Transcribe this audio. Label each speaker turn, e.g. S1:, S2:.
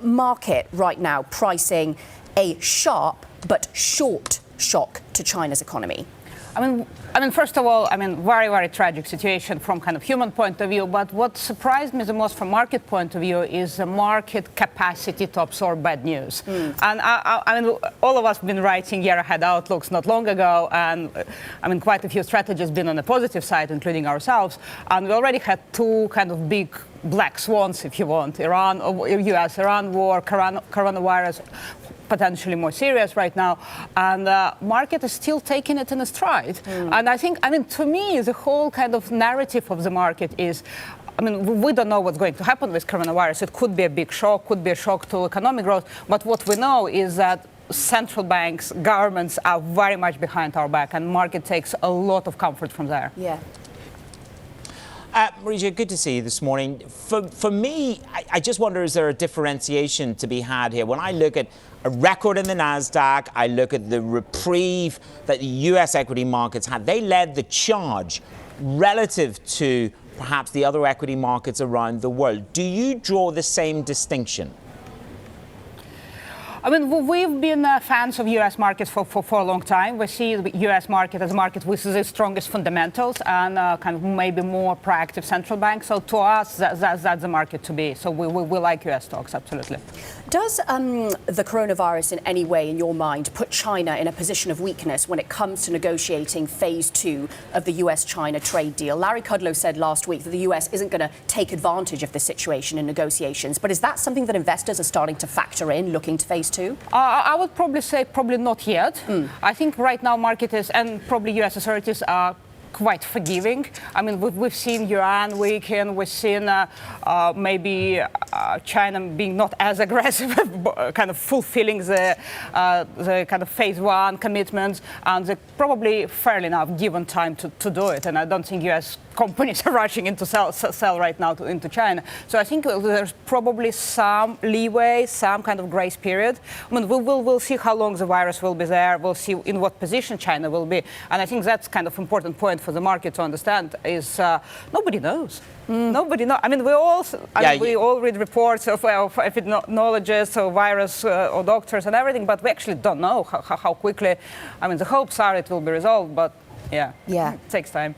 S1: market right now pricing a sharp but short shock to China's economy?
S2: I mean, first of all, very, very tragic situation from kind of human point of view. But what surprised me the most from market point of view is the market capacity to absorb bad news. And I mean, all of us have been writing year-ahead outlooks not long ago, and quite a few strategists been on the positive side, including ourselves. And we already had two kind of big black swans, if you want: US-Iran war, coronavirus. Potentially more serious right now, and the market is still taking it in a stride. And I think, to me, the whole kind of narrative of the market is, we don't know what's going to happen with coronavirus. It could be a big shock, could be a shock to economic growth, but what we know is that central banks, governments are very much behind our back, and market takes a lot of comfort from there.
S1: Yeah.
S3: Marija, good to see you this morning. For me, I just wonder, is there a differentiation to be had here? When I look at a record in the NASDAQ, I look at the reprieve that the US equity markets had. They led the charge relative to perhaps the other equity markets around the world. Do you draw the same distinction?
S2: We've been fans of U.S. markets for a long time. We see the U.S. market as a market with the strongest fundamentals and kind of maybe more proactive central bank. So to us, that's the market to be. So we like U.S. stocks, absolutely.
S1: Does the coronavirus in any way, in your mind, put China in a position of weakness when it comes to negotiating phase 2 of the US-China trade deal? Larry Kudlow said last week that the US isn't going to take advantage of this situation in negotiations. But is that something that investors are starting to factor in, looking to phase 2?
S2: I would probably say probably not yet. I think right now market is, and probably US authorities are quite forgiving. We've seen yuan weaken, we've seen maybe China being not as aggressive, kind of fulfilling the kind of phase 1 commitments, and they're probably fairly enough given time to do it. And I don't think US companies are rushing into sell right now into China. So I think there's probably some leeway, some kind of grace period. We'll see how long the virus will be there. We'll see in what position China will be. And I think that's kind of important point for the market to understand is nobody knows. Nobody knows. We all read reports of epidemiologists or virus or doctors and everything, but we actually don't know how quickly. The hopes are it will be resolved, but yeah, it takes time.